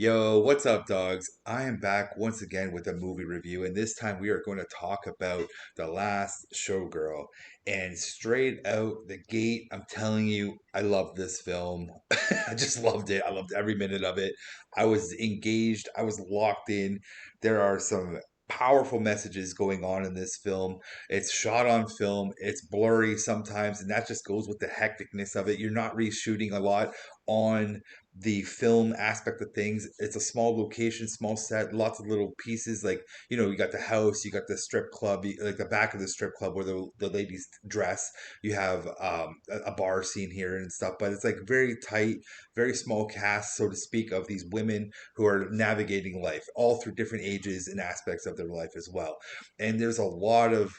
Yo, what's up, dogs? I am back once again with a movie review, and this time we are going to talk about The Last Showgirl. And straight out the gate, I'm telling you, I love this film. I just loved it. I loved every minute of it. I was engaged, I was locked in. There are some powerful messages going on in this film. It's shot on film, it's blurry sometimes, and that just goes with the hecticness of it. You're not reshooting a lot on the film aspect of things. It's a small location, small set, lots of little pieces. Like, you got the house, you got the strip club, like the back of the strip club where the ladies dress. You have a bar scene here and stuff, but it's like very tight, very small cast, so to speak, of these women who are navigating life all through different ages and aspects of their life as well. And there's a lot of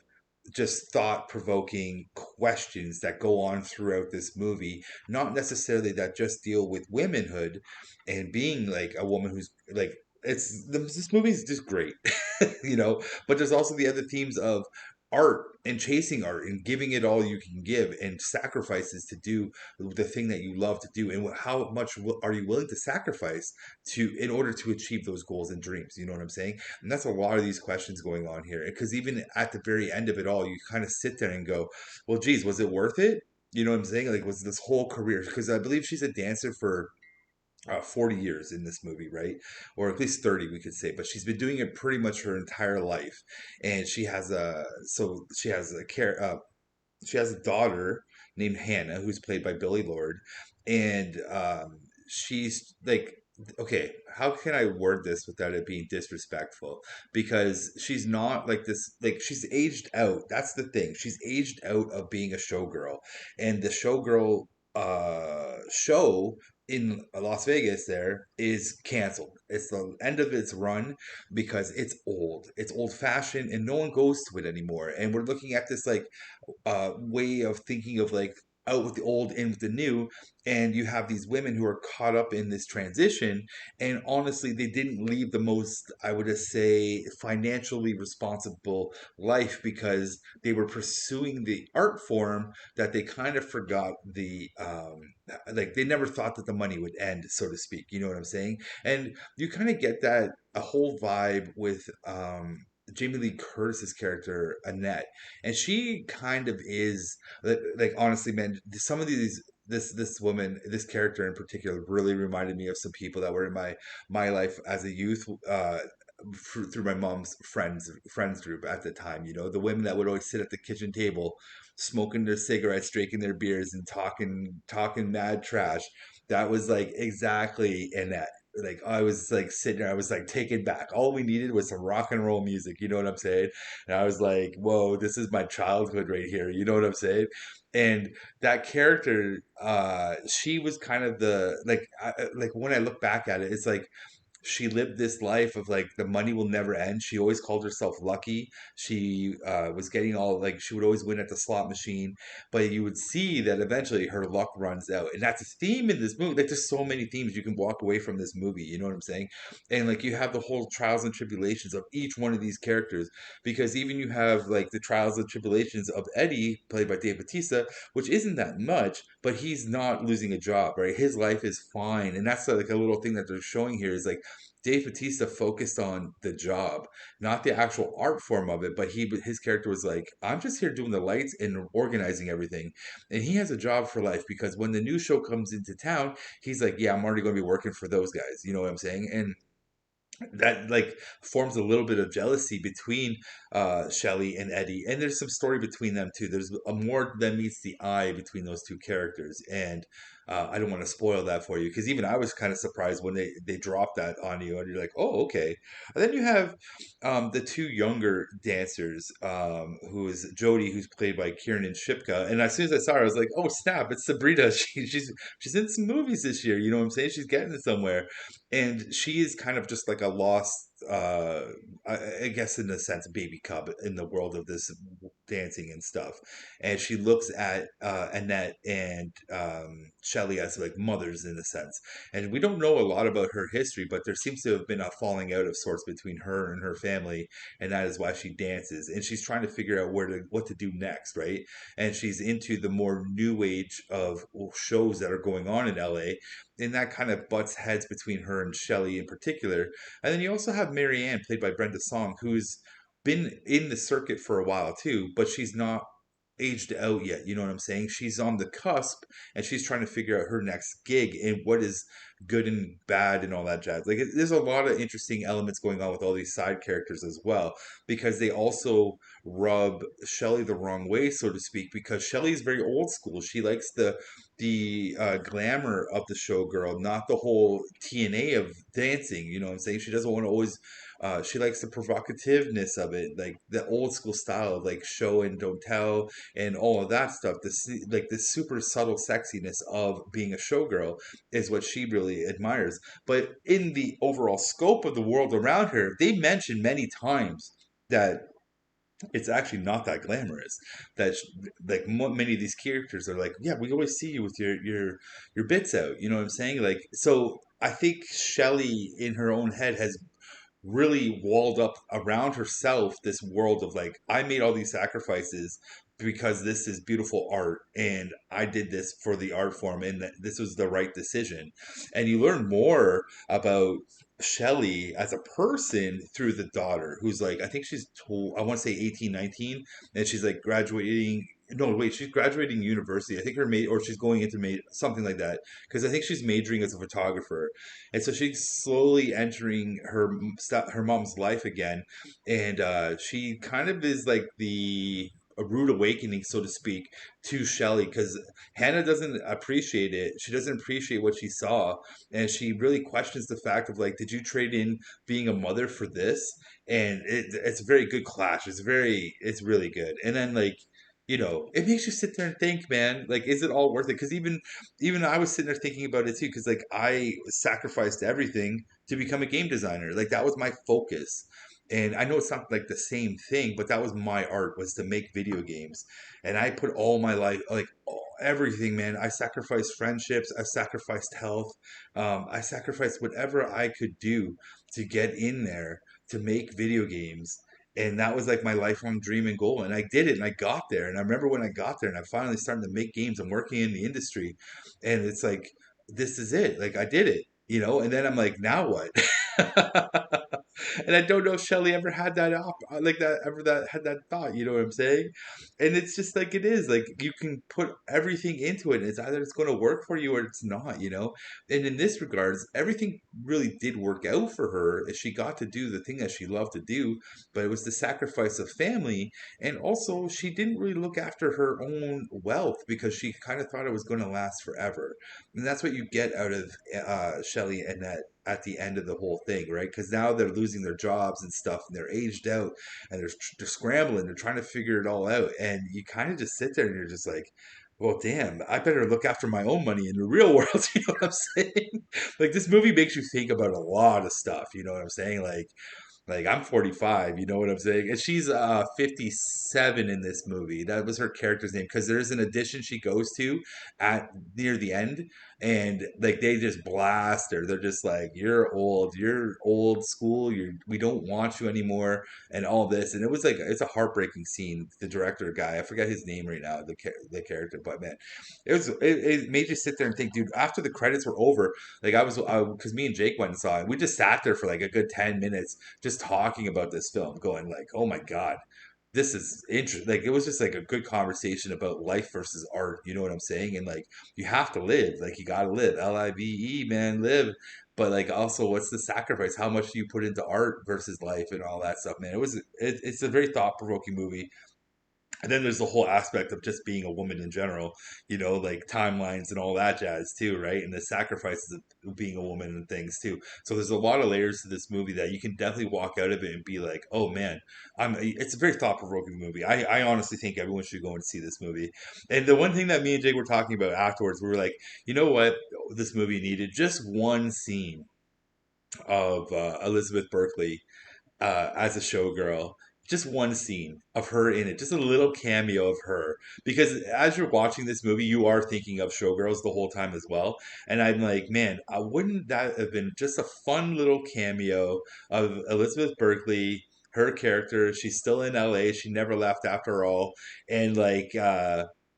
just thought provoking questions that go on throughout this movie, not necessarily that just deal with womanhood and being like a woman who's like, this movie is just great, but there's also the other themes of art and chasing art and giving it all you can give and sacrifices to do the thing that you love to do, and how much are you willing to sacrifice to in order to achieve those goals and dreams. You know what I'm saying? And that's a lot of these questions going on here. Because even at the very end of it all, you kind of sit there and go, well, geez, was it worth it? You know what I'm saying? Like, was this whole career? Because I believe she's a dancer for 40 years in this movie, right? Or at least 30, we could say. But she's been doing it pretty much her entire life. And she has a daughter named Hannah, who's played by Billy Lord. And she's like, okay, how can I word this without it being disrespectful? Because she's not like this, like, she's aged out. That's the thing. She's aged out of being a showgirl. And the showgirl show in Las Vegas there is canceled. It's the end of its run because it's old. It's old fashioned and no one goes to it anymore. And we're looking at this like way of thinking of like out with the old, in with the new, and you have these women who are caught up in this transition, and honestly they didn't leave the most, I would just say, financially responsible life because they were pursuing the art form that they kind of forgot like they never thought that the money would end, so to speak. You know what I'm saying? And you kind of get that a whole vibe with Jamie Lee Curtis's character Annette, and she kind of is like honestly, man, some of these this woman, this character in particular, really reminded me of some people that were in my life as a youth. Through my mom's friends group at the time, the women that would always sit at the kitchen table, smoking their cigarettes, drinking their beers, and talking mad trash. That was like exactly in that. Like I was like sitting there, I was like taken back. All we needed was some rock and roll music. You know what I'm saying? And I was like, whoa, this is my childhood right here. You know what I'm saying? And that character, she was kind of like when I look back at it, it's like she lived this life of like the money will never end. She always called herself lucky. She was getting all like she would always win at the slot machine, but you would see that eventually her luck runs out, and that's a theme in this movie. Like there's so many themes you can walk away from this movie. You know what I'm saying? And like you have the whole trials and tribulations of each one of these characters, because even you have like the trials and tribulations of Eddie, played by Dave Bautista, which isn't that much, but he's not losing a job, right? His life is fine, and that's like a little thing that they're showing here is like Dave Bautista focused on the job, not the actual art form of it. But his character was like, I'm just here doing the lights and organizing everything, and he has a job for life because when the new show comes into town, he's like, yeah, I'm already going to be working for those guys. You know what I'm saying? And that like forms a little bit of jealousy between Shelly and Eddie, and there's some story between them too. There's a more than meets the eye between those two characters, and I don't want to spoil that for you because even I was kind of surprised when they dropped that on you, and you're like, oh, okay. And then you have the two younger dancers, who is Jody, who's played by Kiernan Shipka, and as soon as I saw her, I was like, oh snap, it's Sabrina. She's in some movies this year. You know what I'm saying? She's getting it somewhere, and she is kind of just like a lost, I guess in a sense, baby cub in the world of this dancing and stuff. And she looks at Annette and Shelley as like mothers in a sense. And we don't know a lot about her history, but there seems to have been a falling out of sorts between her and her family, and that is why she dances. And she's trying to figure out what to do next, right? And she's into the more new age of shows that are going on in LA, and that kind of butts heads between her and Shelley in particular. And then you also have Marianne, played by Brenda Song, who's been in the circuit for a while too, but she's not aged out yet. You know what I'm saying? She's on the cusp, and she's trying to figure out her next gig and what is good and bad and all that jazz. Like, there's a lot of interesting elements going on with all these side characters as well, because they also rub Shelley the wrong way, so to speak, because Shelley's very old school. She likes the glamour of the showgirl, not the whole TNA of dancing. You know what I'm saying? She doesn't want to always. She likes the provocativeness of it, like the old school style of like show and don't tell and all of that stuff. Like the super subtle sexiness of being a showgirl is what she really admires. But in the overall scope of the world around her, they mention many times that it's actually not that glamorous. That like many of these characters are like, yeah, we always see you with your bits out. You know what I'm saying? Like, so I think Shelley in her own head has really walled up around herself this world of like, I made all these sacrifices because this is beautiful art, and I did this for the art form, and this was the right decision. And you learn more about Shelley as a person through the daughter, who's like, I think she's told, I want to say 18, 19, and she's like graduating. No, wait, she's graduating university. I think her mate, or she's going into mate, something like that, because I think she's majoring as a photographer, and so she's slowly entering her mom's life again, and she kind of is like the a rude awakening, so to speak, to Shelley, because Hannah doesn't appreciate it. She doesn't appreciate what she saw, and she really questions the fact of like, did you trade in being a mother for this? And it's a very good clash. It's really good. And then like, it makes you sit there and think, man, like, is it all worth it? Because even I was sitting there thinking about it too, because like I sacrificed everything to become a game designer. Like, that was my focus. And I know it's not like the same thing, but that was my art, was to make video games. And I put all my life, like everything, man. I sacrificed friendships. I sacrificed health. I sacrificed whatever I could do to get in there to make video games. And that was like my lifelong dream and goal. And I did it, and I got there. And I remember when I got there and I finally started to make games and working in the industry. And it's like, this is it. Like, I did it. And then I'm like, now what? And I don't know if Shelley ever had that like that, ever that had that thought, you know what I'm saying? And it's just like, it is like, you can put everything into it, and it's either it's going to work for you or it's not. And in this regards, everything really did work out for her, as she got to do the thing that she loved to do, but it was the sacrifice of family. And also, she didn't really look after her own wealth, because she kind of thought it was going to last forever. And that's what you get out of Shelley and that at the end of the whole thing, right? Because now they're losing their jobs and stuff, and they're aged out, and they're scrambling, they're trying to figure it all out, and you kind of just sit there and you're just like, well, damn, I better look after my own money in the real world. You know what I'm saying? Like, this movie makes you think about a lot of stuff. You know what I'm saying? Like, I'm 45, you know what I'm saying? And she's 57 in this movie. That was her character's name, because there's an audition she goes to at near the end, and like, they just blast her. They're just like, you're old school, we don't want you anymore, and all this. And it was like, it's a heartbreaking scene. The director guy, I forget his name right now, the character, but man, it made you sit there and think, dude. After the credits were over, like, because me and Jake went and saw it, we just sat there for like a good 10 minutes just talking about this film, going like, "Oh my god, this is interesting." Like, it was just like a good conversation about life versus art. You know what I'm saying? And like, you have to live. Like, you got to live. LIVE, man, live. But like, also, what's the sacrifice? How much do you put into art versus life and all that stuff, man? It's a very thought provoking movie. And then there's the whole aspect of just being a woman in general, like timelines and all that jazz too, right? And the sacrifices of being a woman and things too. So there's a lot of layers to this movie that you can definitely walk out of it and be like, oh man, it's a very thought provoking movie. I honestly think everyone should go and see this movie. And the one thing that me and Jake were talking about afterwards, we were like, you know what? This movie needed just one scene of Elizabeth Berkley as a showgirl. Just one scene of her in it, just a little cameo of her. Because as you're watching this movie, you are thinking of showgirls the whole time as well. And I'm like, man, wouldn't that have been just a fun little cameo of Elizabeth Berkley? Her character, she's still in LA. She never left after all. And like,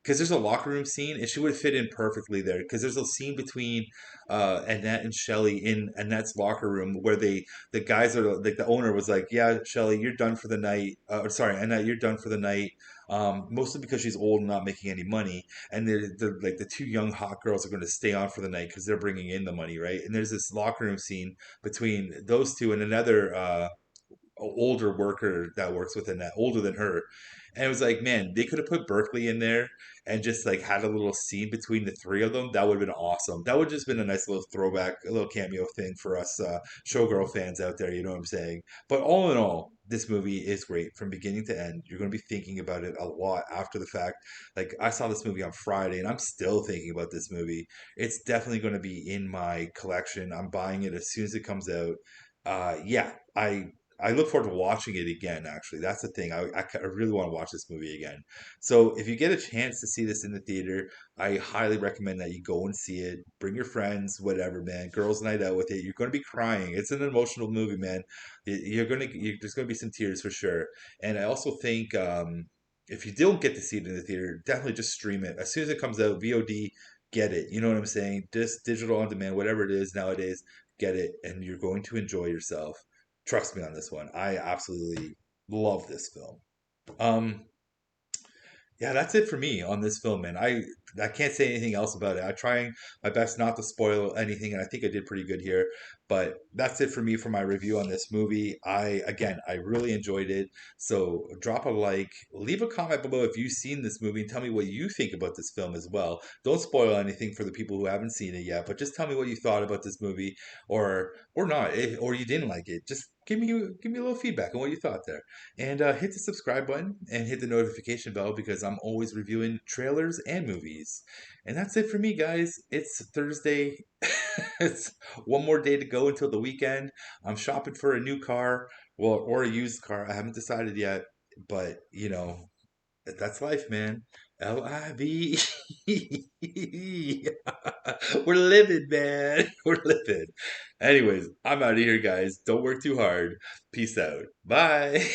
because there's a locker room scene and she would fit in perfectly there because there's a scene between Annette and Shelly in Annette's locker room where the guys are like the owner was like, yeah, Shelly, you're done for the night, or sorry, Annette, you're done for the night, mostly because she's old and not making any money, and they're like the two young hot girls are going to stay on for the night because they're bringing in the money, right? And there's this locker room scene between those two and another older worker that works with Annette, older than her. And it was like, man, they could have put Berkeley in there and just like had a little scene between the three of them. That would have been awesome. That would have just been a nice little throwback, a little cameo thing for us Showgirl fans out there. You know what I'm saying? But all in all, this movie is great from beginning to end. You're going to be thinking about it a lot after the fact. Like, I saw this movie on Friday and I'm still thinking about this movie. It's definitely going to be in my collection. I'm buying it as soon as it comes out. Yeah, I look forward to watching it again. Actually, that's the thing. I really want to watch this movie again. So if you get a chance to see this in the theater, I highly recommend that you go and see it. Bring your friends, whatever, man. Girls' night out with it. You're going to be crying. It's an emotional movie, man. There's going to be some tears for sure. And I also think if you don't get to see it in the theater, definitely just stream it as soon as it comes out. VOD, get it. You know what I'm saying? Just digital on demand, whatever it is nowadays, get it, and you're going to enjoy yourself. Trust me on this one. I absolutely love this film. Um, yeah, that's it for me on this film, man. I can't say anything else about it. I'm trying my best not to spoil anything, and I think I did pretty good here. But that's it for me for my review on this movie. I really enjoyed it. So drop a like, leave a comment below if you've seen this movie, and tell me what you think about this film as well. Don't spoil anything for the people who haven't seen it yet, but just tell me what you thought about this movie, or not, or you didn't like it. Just give me a little feedback on what you thought there. And hit the subscribe button and hit the notification bell because I'm always reviewing trailers and movies. And that's it for me, guys. It's Thursday. It's one more day to go until the weekend. I'm shopping for a new car, well, or a used car. I haven't decided yet, but that's life, man. Live. We're living, man. We're living. Anyways, I'm out of here, guys. Don't work too hard. Peace out. Bye.